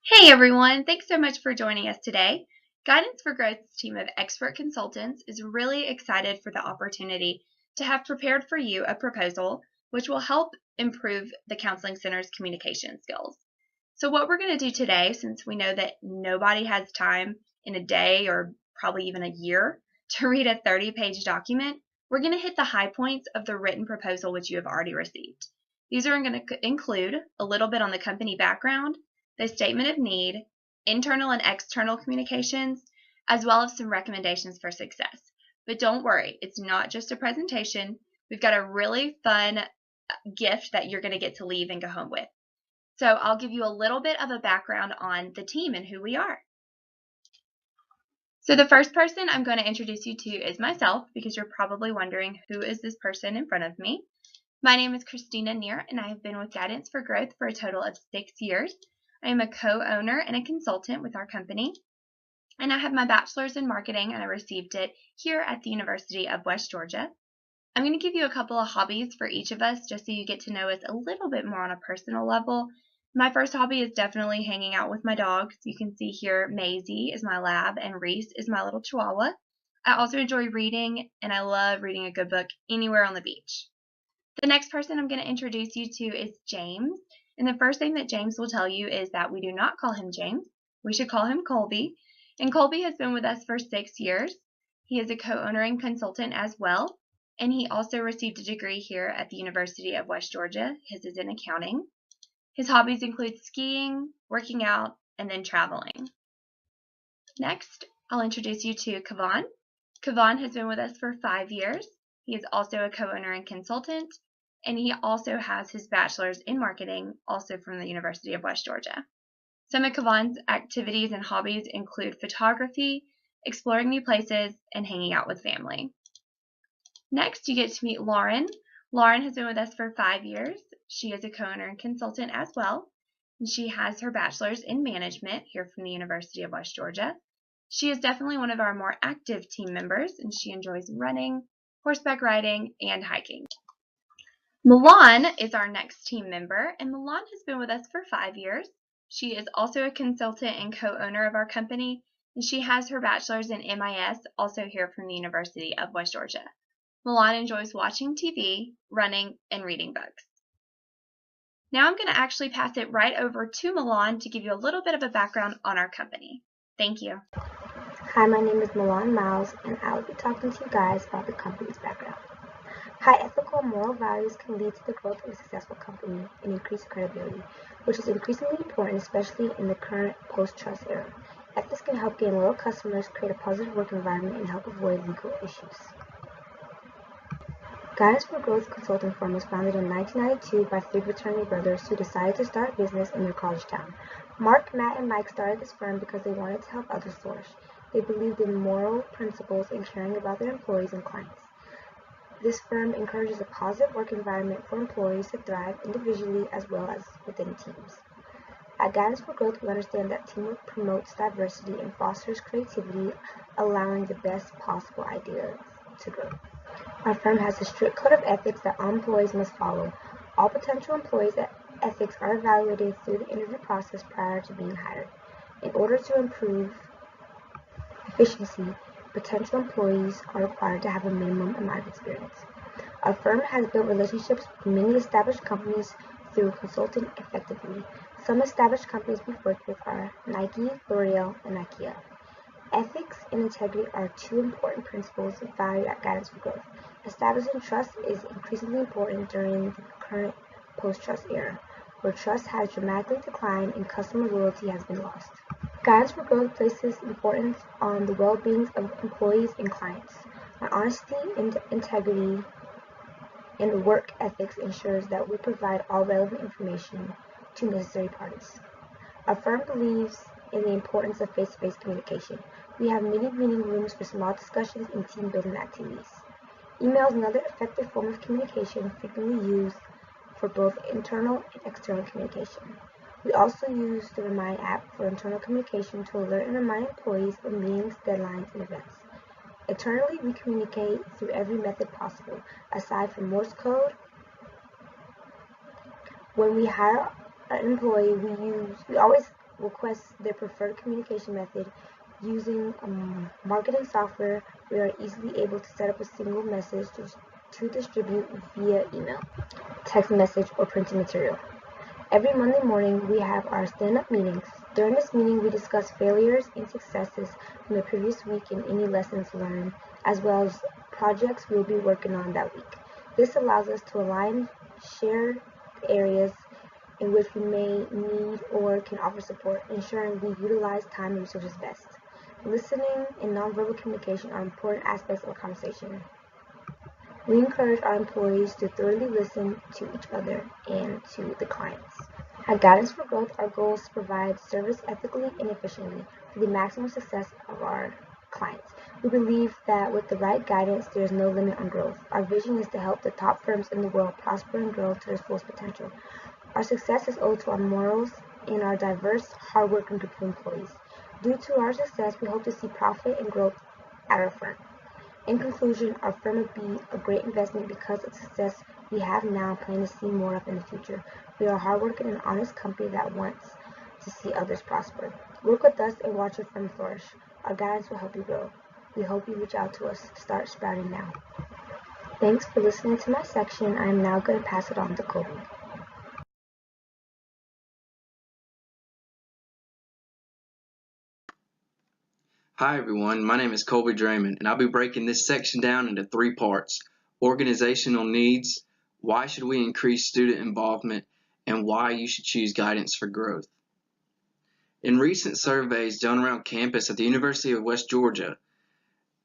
Hey everyone, thanks so much for joining us today. Guidance for Growth's team of expert consultants is really excited for the opportunity to have prepared for you a proposal which will help improve the Counseling Center's communication skills. So what we're going to do today, since we know that nobody has time in a day or probably even a year to read a 30-page document, we're going to hit the high points of the written proposal which you have already received. These are going to include a little bit on the company background, the statement of need, internal and external communications, as well as some recommendations for success. But don't worry, it's not just a presentation. We've got a really fun gift that you're going to get to leave and go home with. So I'll give you a little bit of a background on the team and who we are. So the first person I'm going to introduce you to is myself, because you're probably wondering, who is this person in front of me? My name is Christina Neer, and I have been with Guidance for Growth for a total of 6 years. I am a co-owner and a consultant with our company, and I have my bachelor's in marketing, and I received it here at the University of West Georgia. I'm going to give you a couple of hobbies for each of us just so you get to know us a little bit more on a personal level. My first hobby is definitely hanging out with my dogs. You can see here Maisie is my lab and Reese is my little chihuahua. I also enjoy reading, and I love reading a good book anywhere on the beach. The next person I'm going to introduce you to is James. And the first thing that James will tell you is that we do not call him James. We should call him Colby. And Colby has been with us for 6 years. He is a co-owner and consultant as well. And he also received a degree here at the University of West Georgia. His is in accounting. His hobbies include skiing, working out, and then traveling. Next, I'll introduce you to Kavan. Kavan has been with us for 5 years. He is also a co-owner and consultant, and he also has his bachelor's in marketing, also from the University of West Georgia. Some of Kavan's activities and hobbies include photography, exploring new places, and hanging out with family. Next, you get to meet Lauren. Lauren has been with us for 5 years. She is a co-owner and consultant as well, and she has her bachelor's in management here from the University of West Georgia. She is definitely one of our more active team members, and she enjoys running, horseback riding, and hiking. Milan is our next team member, and Milan has been with us for 5 years. She is also a consultant and co-owner of our company, and she has her bachelor's in MIS, also here from the University of West Georgia. Milan enjoys watching TV, running, and reading books. Now I'm going to actually pass it right over to Milan to give you a little bit of a background on our company. Thank you. Hi, my name is Milan Miles, and I will be talking to you guys about the company's background. High ethical and moral values can lead to the growth of a successful company and increase credibility, which is increasingly important, especially in the current post-trust era. Ethics can help gain loyal customers, create a positive work environment, and help avoid legal issues. Guidance for Growth consulting firm was founded in 1992 by 3 fraternity brothers who decided to start a business in their college town. Mark, Matt, and Mike started this firm because they wanted to help others flourish. They believed in moral principles and caring about their employees and clients. This firm encourages a positive work environment for employees to thrive individually as well as within teams. At Guidance for Growth, we understand that teamwork promotes diversity and fosters creativity, allowing the best possible ideas to grow. Our firm has a strict code of ethics that all employees must follow. All potential employees' ethics are evaluated through the interview process prior to being hired. In order to improve efficiency, potential employees are required to have a minimum amount of experience. Our firm has built relationships with many established companies through consulting effectively. Some established companies we've worked with are Nike, L'Oreal, and IKEA. Ethics and integrity are 2 important principles valued at Guidance for Growth. Establishing trust is increasingly important during the current post-trust era, where trust has dramatically declined and customer loyalty has been lost. Guidance for Growth places importance on the well-being of employees and clients. Our honesty and integrity and work ethics ensures that we provide all relevant information to necessary parties. Our firm believes in the importance of face-to-face communication. We have many meeting rooms for small discussions and team-building activities. Email is another effective form of communication frequently used for both internal and external communication. We also use the Remind app for internal communication to alert and remind employees of meetings, deadlines, and events. Internally, we communicate through every method possible. Aside from Morse code, when we hire an employee, we always request their preferred communication method. Using marketing software, we are easily able to set up a single message to distribute via email, text message, or printed material. Every Monday morning, we have our stand-up meetings. During this meeting, we discuss failures and successes from the previous week and any lessons learned, as well as projects we will be working on that week. This allows us to align shared areas in which we may need or can offer support, ensuring we utilize time and resources best. Listening and nonverbal communication are important aspects of a conversation. We encourage our employees to thoroughly listen to each other and to the clients. At Guidance for Growth, our goal is to provide service ethically and efficiently for the maximum success of our clients. We believe that with the right guidance, there is no limit on growth. Our vision is to help the top firms in the world prosper and grow to their fullest potential. Our success is owed to our morals and our diverse, hardworking group of employees. Due to our success, we hope to see profit and growth at our firm. In conclusion, our firm would be a great investment because of the success we have now and plan to see more of in the future. We are a hardworking and honest company that wants to see others prosper. Work with us and watch your firm flourish. Our guidance will help you grow. We hope you reach out to us. Start sprouting now. Thanks for listening to my section. I am now going to pass it on to Kobe. Hi everyone, my name is Colby Draymond, and I'll be breaking this section down into 3 parts: organizational needs, why should we increase student involvement, and why you should choose Guidance for Growth. In recent surveys done around campus at the University of West Georgia,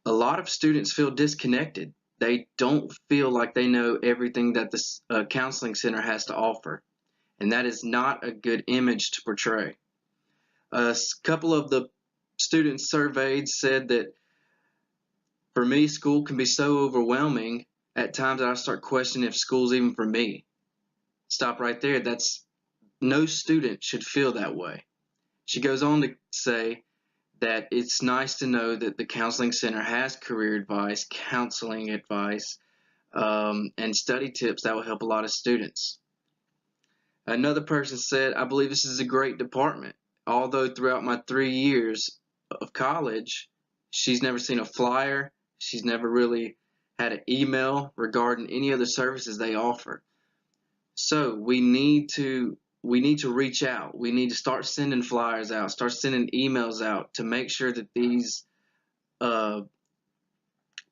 a lot of students feel disconnected. They don't feel like they know everything that the counseling center has to offer, and that is not a good image to portray. A couple of the students surveyed said that, for me, school can be so overwhelming at times that I start questioning if school's even for me. Stop right there. No student should feel that way. She goes on to say that it's nice to know that the counseling center has career advice, counseling advice, and study tips that will help a lot of students. Another person said, I believe this is a great department. Although throughout my 3 years of college, she's never seen a flyer, she's never really had an email regarding any other services they offer. So we need to reach out. We need to start sending flyers out, start sending emails out to make sure that these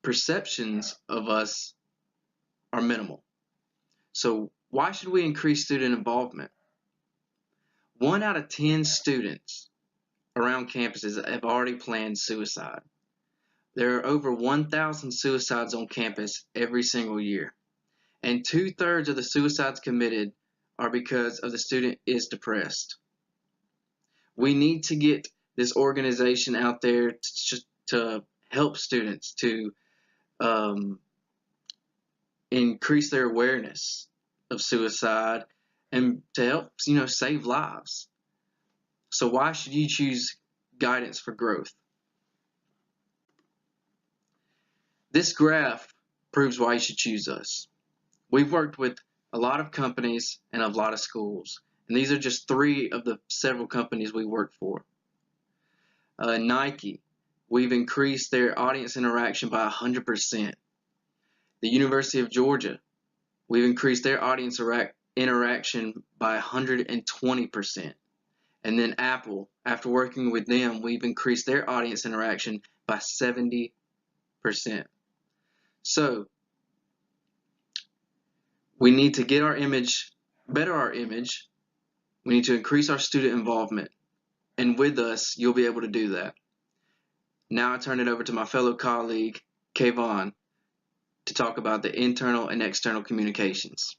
perceptions of us are minimal. So why should we increase student involvement? 1 out of 10 students around campuses have already planned suicide. There are over 1,000 suicides on campus every single year, and 2/3 of the suicides committed are because of the student is depressed. We need to get this organization out there to help students to increase their awareness of suicide and to help save lives. So why should you choose Guidance for Growth? This graph proves why you should choose us. We've worked with a lot of companies and a lot of schools, and these are just 3 of the several companies we work for. Nike, we've increased their audience interaction by 100%. The University of Georgia, we've increased their audience interaction by 120%. And then Apple, after working with them, we've increased their audience interaction by 70%. So we need to get our image, better our image. We need to increase our student involvement. And with us, you'll be able to do that. Now I turn it over to my fellow colleague, Kayvon, to talk about the internal and external communications.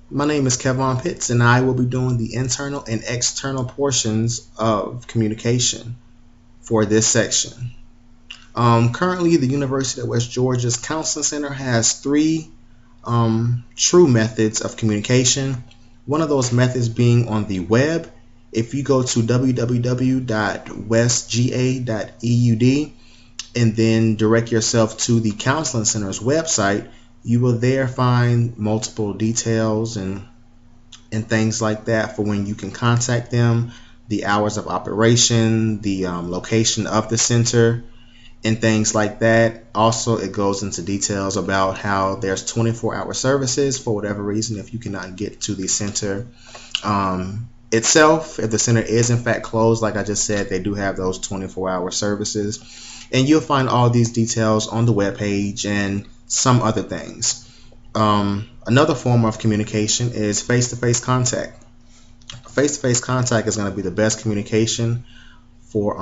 My name is Kevon Pitts, and I will be doing the internal and external portions of communication for this section. Currently, the University of West Georgia's Counseling Center has 3 true methods of communication. One of those methods being on the web. If you go to www.westga.eud and then direct yourself to the Counseling Center's website, You will there find multiple details and things like that for when you can contact them, the hours of operation, the location of the center, and things like that. Also, it goes into details about how there's 24-hour services for whatever reason if you cannot get to the center itself. If the center is in fact closed, like I just said, they do have those 24-hour services. And you'll find all these details on the webpage and some other things. Another form of communication is face-to-face contact. Face-to-face contact is going to be the best communication for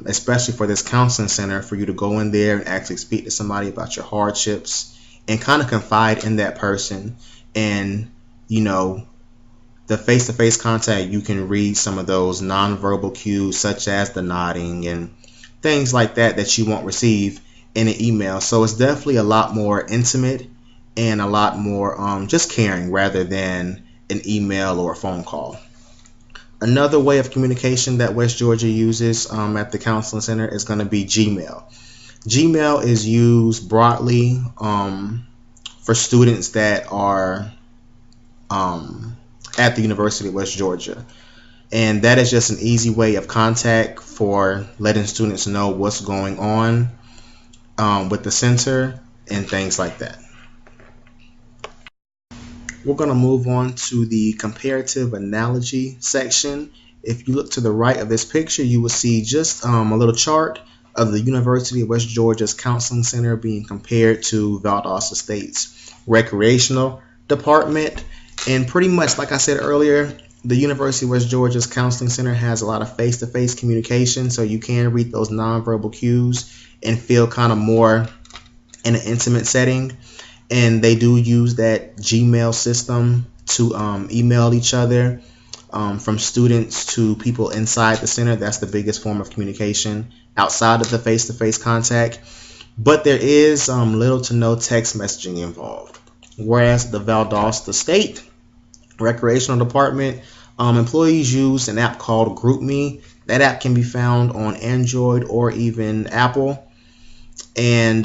especially for this counseling center, for you to go in there and actually speak to somebody about your hardships and kind of confide in that person. And the face-to-face contact, you can read some of those nonverbal cues such as the nodding and things like that you won't receive in an email. So it's definitely a lot more intimate and a lot more just caring rather than an email or a phone call. Another way of communication that West Georgia uses at the Counseling Center is going to be Gmail. Gmail is used broadly for students that are at the University of West Georgia. And that is just an easy way of contact for letting students know what's going on with the center and things like that. We're going to move on to the comparative analogy section. If you look to the right of this picture, you will see just a little chart of the University of West Georgia's Counseling Center being compared to Valdosta State's Recreational Department. And pretty much, like I said earlier, the University of West Georgia's Counseling Center has a lot of face-to-face communication, so you can read those nonverbal cues and feel kind of more in an intimate setting. And they do use that Gmail system to email each other from students to people inside the center. That's the biggest form of communication outside of the face-to-face contact. But there is little to no text messaging involved. Whereas the Valdosta State Recreational Department employees use an app called GroupMe. That app can be found on Android or even Apple. And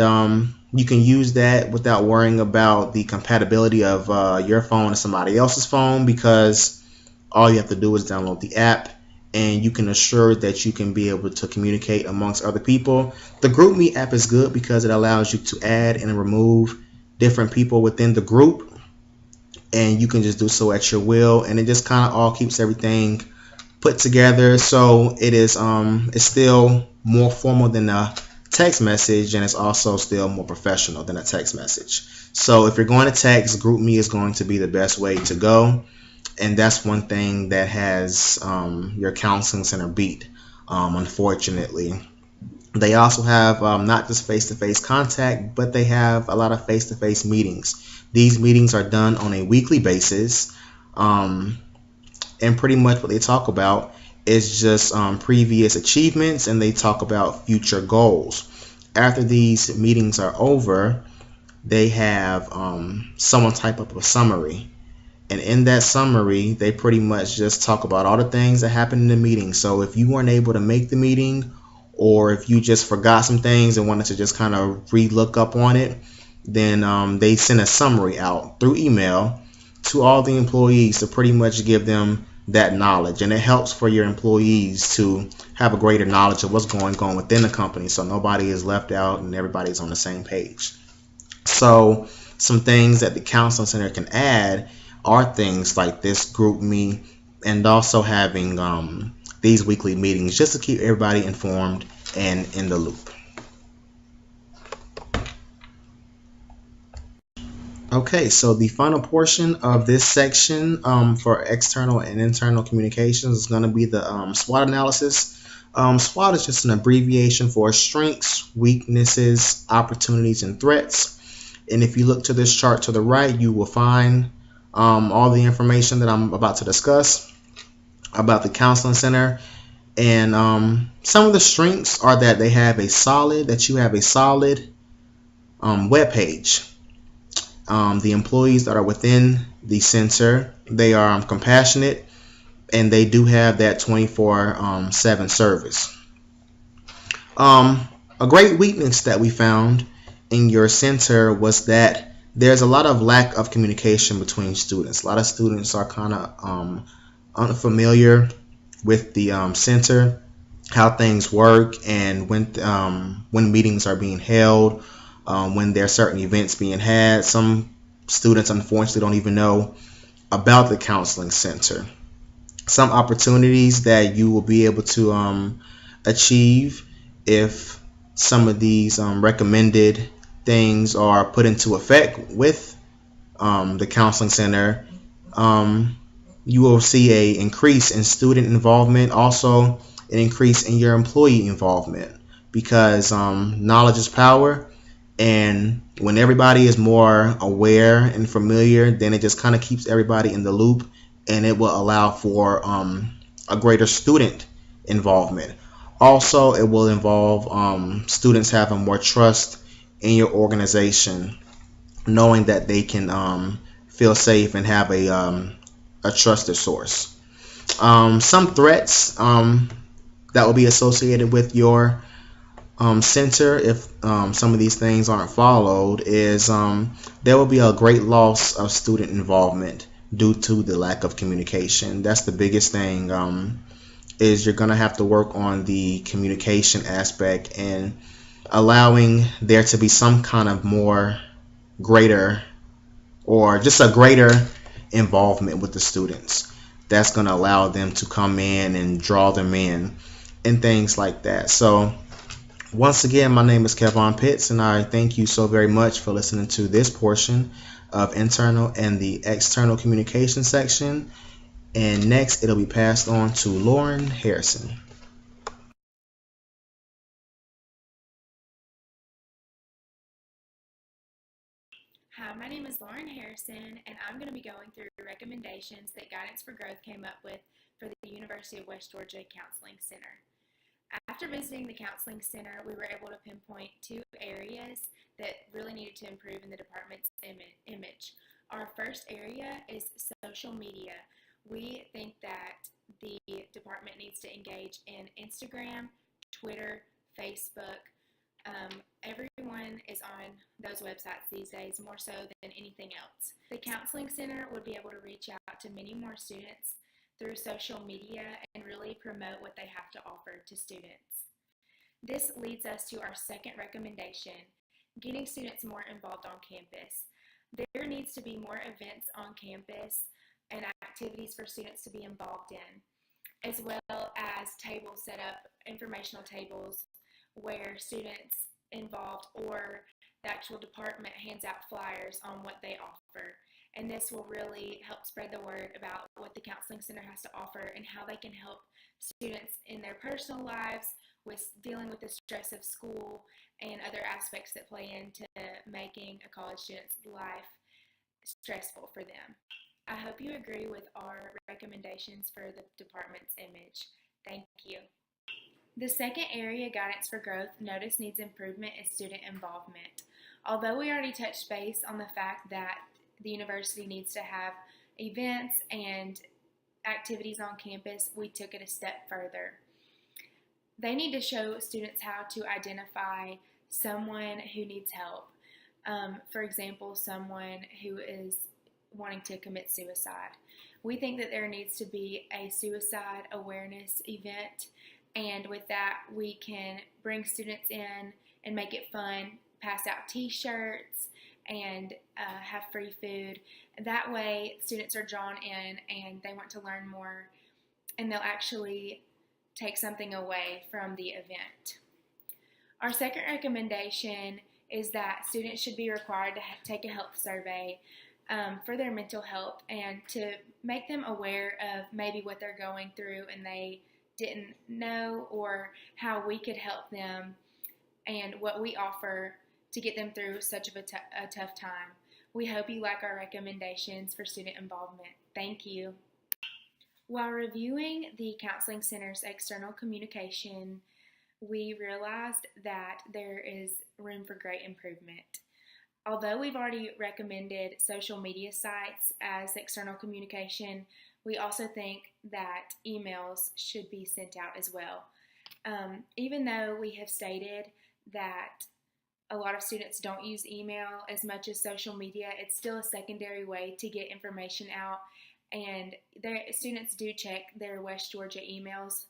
you can use that without worrying about the compatibility of your phone and somebody else's phone, because all you have to do is download the app and you can assure that you can be able to communicate amongst other people. The GroupMe app is good because it allows you to add and remove different people within the group, and you can just do so at your will, and it just kind of all keeps everything put together. So it is it's still more formal than a text message, and it's also still more professional than a text message. So if you're going to text, GroupMe is going to be the best way to go, and that's one thing that has your counseling center beat, unfortunately. They also have not just face-to-face contact, but they have a lot of face-to-face meetings. These meetings are done on a weekly basis, and pretty much what they talk about is just previous achievements, and they talk about future goals. After these meetings are over, they have some type of a summary, and in that summary they pretty much just talk about all the things that happened in the meeting. So if you weren't able to make the meeting, or if you just forgot some things and wanted to just kind of re-look up on it, then they send a summary out through email to all the employees to pretty much give them that knowledge. And it helps for your employees to have a greater knowledge of what's going on within the company, so nobody is left out and everybody's on the same page. So some things that the counseling center can add are things like this GroupMe, and also having these weekly meetings just to keep everybody informed and in the loop. Okay, so the final portion of this section for external and internal communications is going to be the SWOT analysis. SWOT is just an abbreviation for strengths, weaknesses, opportunities, and threats. And if you look to this chart to the right, you will find all the information that I'm about to discuss about the counseling center. And some of the strengths are that you have a solid web page. The employees that are within the center, they are compassionate, and they do have that 24/7 service. A great weakness that we found in your center was that there's a lot of lack of communication between students. A lot of students are kind of unfamiliar with the center, how things work, and when meetings are being held, when there are certain events being had. Some students, unfortunately, don't even know about the counseling center. Some opportunities that you will be able to achieve if some of these recommended things are put into effect with the counseling center. Um, you will see a increase in student involvement, also an increase in your employee involvement, because knowledge is power, and when everybody is more aware and familiar, then it just kind of keeps everybody in the loop, and it will allow for a greater student involvement. Also, it will involve students having more trust in your organization, knowing that they can feel safe and have a trusted source. Some threats that will be associated with your center, if some of these things aren't followed, is there will be a great loss of student involvement due to the lack of communication. That's the biggest thing. Is you're going to have to work on the communication aspect and allowing there to be some kind of more greater, or just a greater involvement with the students. That's going to allow them to come in and draw them in and things like that. So once again, my name is Kevon Pitts, and I thank you so very much for listening to this portion of internal and the external communication section. And next, it'll be passed on to Lauren Harrison. Hi, my name is Lauren Harrison, and I'm going to be going through recommendations that Guidance for Growth came up with for the University of West Georgia Counseling Center. After visiting the Counseling Center, we were able to pinpoint two areas that really needed to improve in the department's image. Our first area is social media. We think that the department needs to engage in Instagram, Twitter, Facebook. Everyone is on those websites these days, more so than anything else. The Counseling Center would be able to reach out to many more students through social media and really promote what they have to offer to students. This leads us to our second recommendation, getting students more involved on campus. There needs to be more events on campus and activities for students to be involved in, as well as tables set up, informational tables where students involved or the actual department hands out flyers on what they offer. And this will really help spread the word about what the Counseling Center has to offer and how they can help students in their personal lives with dealing with the stress of school and other aspects that play into making a college student's life stressful for them. I hope you agree with our recommendations for the department's image. Thank you. The second area Guidance for Growth noticed needs improvement is student involvement. Although we already touched base on the fact that the university needs to have events and activities on campus, we took it a step further. They need to show students how to identify someone who needs help. For example, someone who is wanting to commit suicide. We think that there needs to be a suicide awareness event, and with that we can bring students in and make it fun, pass out t-shirts and have free food. That way students are drawn in and they want to learn more, and they'll actually take something away from the event. Our second recommendation is that students should be required to take a health survey for their mental health, and to make them aware of maybe what they're going through and they didn't know, or how we could help them and what we offer to get them through such a tough time. We hope you like our recommendations for student involvement. Thank you. While reviewing the Counseling Center's external communication, we realized that there is room for great improvement. Although we've already recommended social media sites as external communication, we also think that emails should be sent out as well. Even though we have stated that a lot of students don't use email as much as social media. It's still a secondary way to get information out, and students do check their West Georgia emails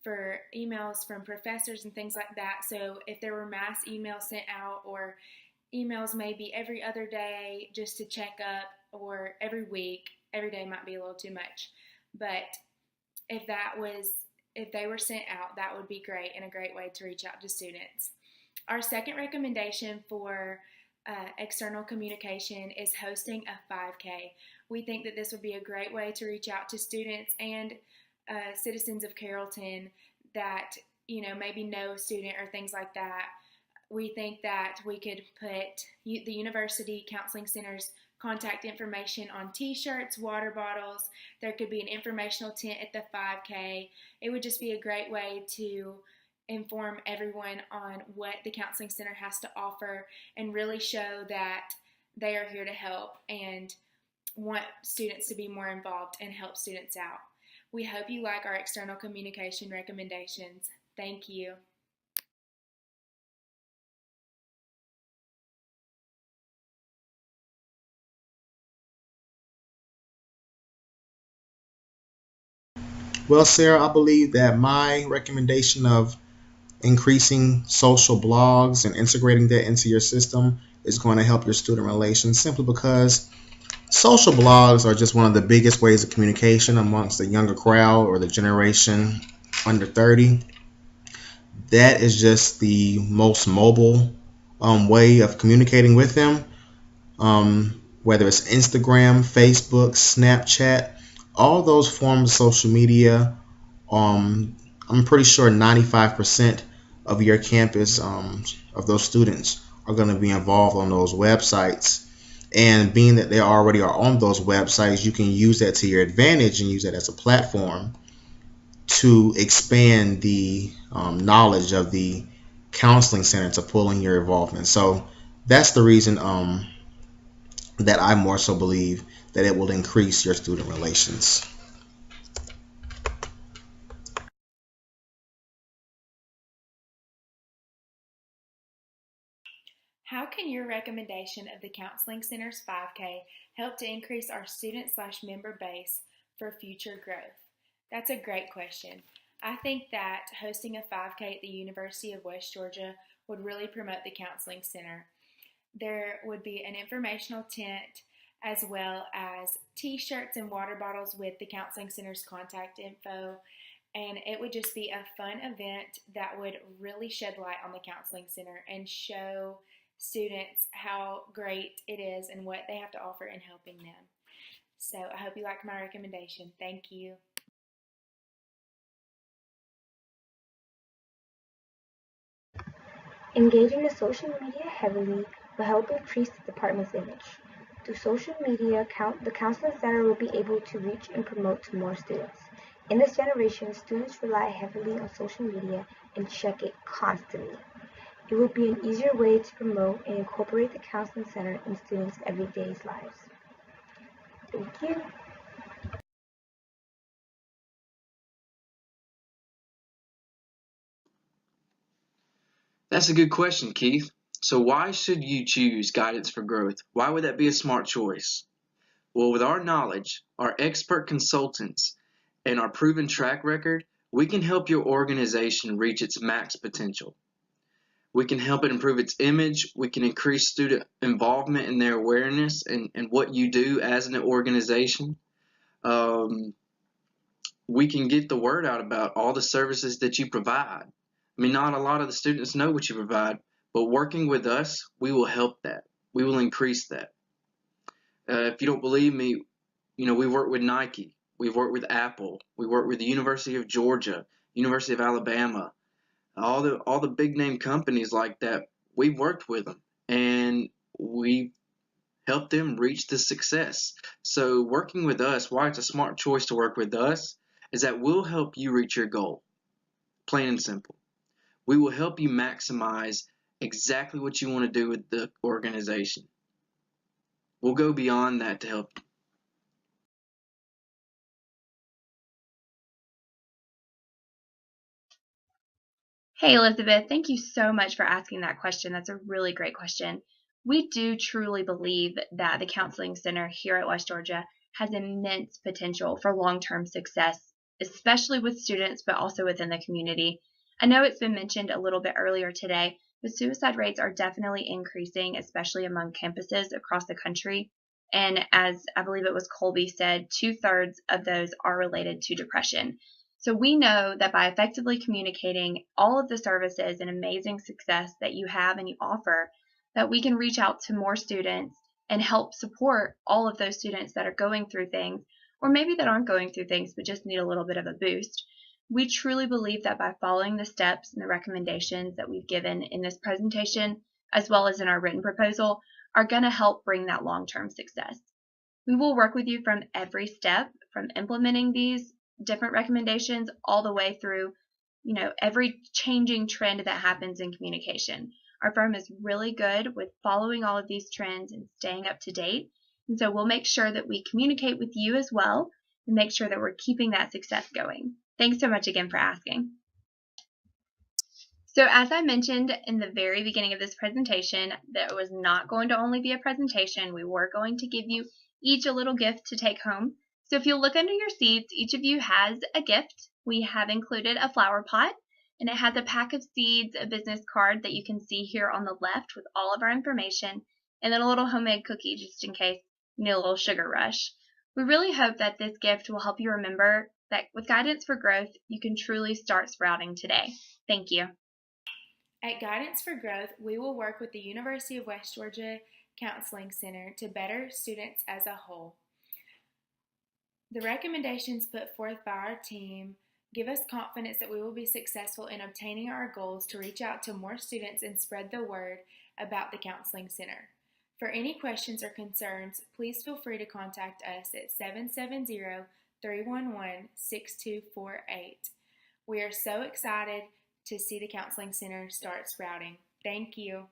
for emails from professors and things like that. So if there were mass emails sent out, or emails maybe every other day just to check up, or every week, every day might be a little too much. But if they were sent out, that would be great and a great way to reach out to students. Our second recommendation for external communication is hosting a 5K. We think that this would be a great way to reach out to students and citizens of Carrollton that maybe know a student or things like that. We think that we could put the University Counseling Center's contact information on t-shirts, water bottles. There could be an informational tent at the 5K. It would just be a great way to inform everyone on what the Counseling Center has to offer and really show that they are here to help and want students to be more involved and help students out. We hope you like our external communication recommendations. Thank you. Well, Sarah, I believe that my recommendation of increasing social blogs and integrating that into your system is going to help your student relations, simply because social blogs are just one of the biggest ways of communication amongst the younger crowd or the generation under 30. That is just the most mobile way of communicating with them. Whether it's Instagram, Facebook, Snapchat, all those forms of social media. I'm pretty sure 95% of your campus, of those students, are going to be involved on those websites. And being that they already are on those websites, you can use that to your advantage and use that as a platform to expand the knowledge of the counseling center to pull in your involvement. So that's the reason that I more so believe that it will increase your student relations. How can your recommendation of the Counseling Center's 5K help to increase our student/member base for future growth? That's a great question. I think that hosting a 5K at the University of West Georgia would really promote the Counseling Center. There would be an informational tent as well as t-shirts and water bottles with the Counseling Center's contact info, and it would just be a fun event that would really shed light on the Counseling Center and show students how great it is and what they have to offer in helping them. So I hope you like my recommendation. Thank you. Engaging in social media heavily will help increase the department's image. Through social media, the Counseling Center will be able to reach and promote to more students. In this generation, students rely heavily on social media and check it constantly. It will be an easier way to promote and incorporate the Counseling Center in students' everyday lives. Thank you. That's a good question, Keith. So why should you choose Guidance for Growth? Why would that be a smart choice? Well, with our knowledge, our expert consultants, and our proven track record, we can help your organization reach its max potential. We can help it improve its image. We can increase student involvement in their awareness and what you do as an organization. We can get the word out about all the services that you provide. I mean, not a lot of the students know what you provide, but working with us, we will help that. We will increase that. If you don't believe me, we work with Nike. We've worked with Apple. We work with the University of Georgia, University of Alabama, all the big name companies like that. We've worked with them and we've helped them reach the success. So working with us, why it's a smart choice to work with us, is that we'll help you reach your goal. Plain and simple. We will help you maximize exactly what you want to do with the organization. We'll go beyond that to help you. Hey, Elizabeth, thank you so much for asking that question. That's a really great question. We do truly believe that the Counseling Center here at West Georgia has immense potential for long-term success, especially with students, but also within the community. I know it's been mentioned a little bit earlier today, but suicide rates are definitely increasing, especially among campuses across the country. And as I believe it was Colby said, 2/3 of those are related to depression. So we know that by effectively communicating all of the services and amazing success that you have and you offer, that we can reach out to more students and help support all of those students that are going through things, or maybe that aren't going through things but just need a little bit of a boost. We truly believe that by following the steps and the recommendations that we've given in this presentation, as well as in our written proposal, are going to help bring that long-term success. We will work with you from every step, from implementing these different recommendations all the way through, every changing trend that happens in communication. Our firm is really good with following all of these trends and staying up to date. And so we'll make sure that we communicate with you as well and make sure that we're keeping that success going. Thanks so much again for asking. So as I mentioned in the very beginning of this presentation, that it was not going to only be a presentation. We were going to give you each a little gift to take home. So if you'll look under your seats, each of you has a gift. We have included a flower pot, and it has a pack of seeds, a business card that you can see here on the left with all of our information, and then a little homemade cookie just in case you need a little sugar rush. We really hope that this gift will help you remember that with Guidance for Growth, you can truly start sprouting today. Thank you. At Guidance for Growth, we will work with the University of West Georgia Counseling Center to better students as a whole. The recommendations put forth by our team give us confidence that we will be successful in obtaining our goals to reach out to more students and spread the word about the Counseling Center. For any questions or concerns, please feel free to contact us at 770-311-6248. We are so excited to see the Counseling Center start sprouting. Thank you.